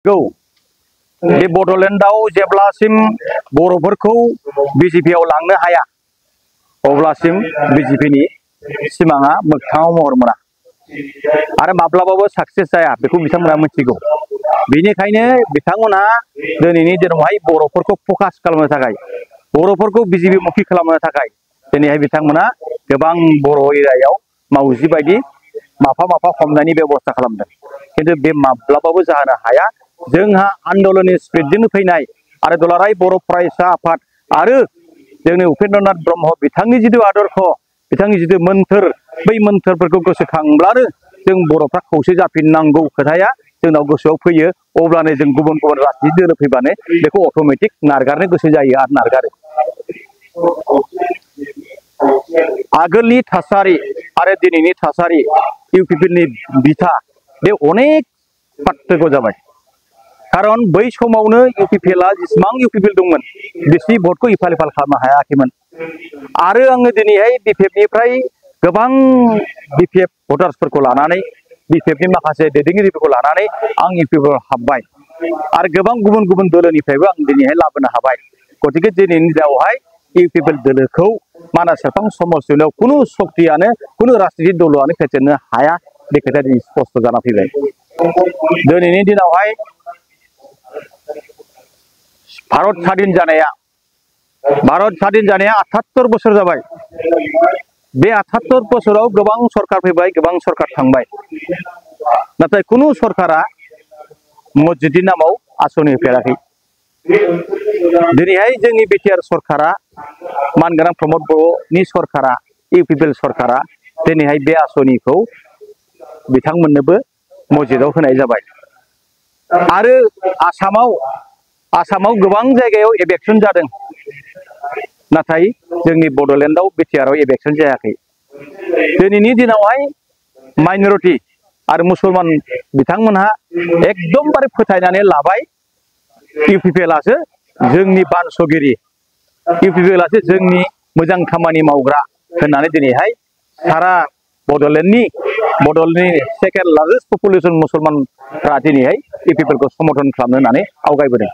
मिथिगौ बे बड'लेण्डआव जेब्लासिम बर'फोरखौ बिजेपिआव लांनो हाया अब्लासिम बिजेपिनि सिमाङा मोगथाङाव महर मोना आरो माब्लाबाबो साक्सेस जाया बेखौ बिथांमोना मिथिगौ। बेनिखायनो बिथांमोना दिनैनि दिनावहाय बर'फोरखौ फकास खालामनो थाखाय बर'फोरखौ बिजेपि मुखि खालामनो थाखाय दिनैहाय बिथांमोना गोबां बर' एरियायाव मावजि बायदि माफा माफा हमनायनि बेबस्था खालामदों। खिन्थु बे माब्लाबाबो जानो हाया। जोंहा आन्दलननि स्पिरिटजोंनो फैनाय आरो दुलाराय बर' फरायसा आफाद आरो जोंनि उपेन्द्रनाथ ब्रह्म बिथांनि जिथु आदर्श बिथांनि जिथु मोन्थोर बै मोन्थोरफोरखौ गोसोखांब्लानो जों बर'फ्रा खौसे जाफिननांगौ खोथाया जोंनाव गोसोआव फैयो। अब्लानो जों गुबुन गुबुन राजनिति दोलो फैबानो बेखौ अट'मेटिक नारगारनो गोसो जायो आरो नारगारो। आगोलनि थासारि आरो दिनैनि थासारि इउपिपिएलनि बिथा बे अनेक पार्थक्य जाबाय। खारन बै समावनो इउपिपिएलआ जेसेबां इउपिपिएल दंमोन बिसिनि भटखौ इफाल इफाल खालामनो हायाखैमोन आरो आङो दिनैहाय बिपिएफनिफ्राय गोबां बिपिएफ भटार्सफोरखौ लानानै बिपिएफनि माखासे दैदेनगिरिफोरखौ लानानै आं इउपिपिएलआव हाबबाय आरो गोबां गुबुन गुबुन दोलोनिफ्रायबो आं दिनैहाय लाबोनो हाबाय। गतिके दिनैनि दिनावहाय इउपिपिएल दोलोखौ मानास सेरफां समस्तियाव खुनु शक्तियानो खुनु राजनितिक दलआनो फेजेननो हाया बे खोथाया दिनै स्पष्ट जाना फैबाय। दिनैनि दिनावहाय भारत स्वाधीन जानाया 78 बोसोर जाबाय। बे 78 बोसोराव गोबां सरकार फैबाय गोबां सरकार थांबाय नाथाय खुनु सरकारा मस्जिदनि नामाव आसनि होफेराखै। दिनैहाय जोंनि बिटिआर सरकारा मानगोनां प्रमद बर'नि सरकारा इउपिपिएल सरकारा दिनैहाय बे आसनिखौ बिथांमोननोबो मस्जिदाव होनाय जाबाय आरो आसामाव गोबां जायगायाव इलेक्सन जादों नाथाय जोंनि बड'लेण्डआव बिटिआरआव इलेक्सन जायाखै। दिनैनि दिनावहाय माइनरिटि आरो मुसलमान बिथांमोनहा एकदमबारे फोथायनानै लाबाय इउपिपिएलआसो जोंनि बानसगिरि इउपिपिएलआसो जोंनि मोजां खामानि मावग्रा होननानै दिनैहाय सारा बड'लेण्डनि सेकेन्ड लार्जेस्ट पपुलेसन मुसलमानफ्रा दिनैहाय इउपिपिएलखौ समर्थन खालामनो होननानै आवगायबोदों।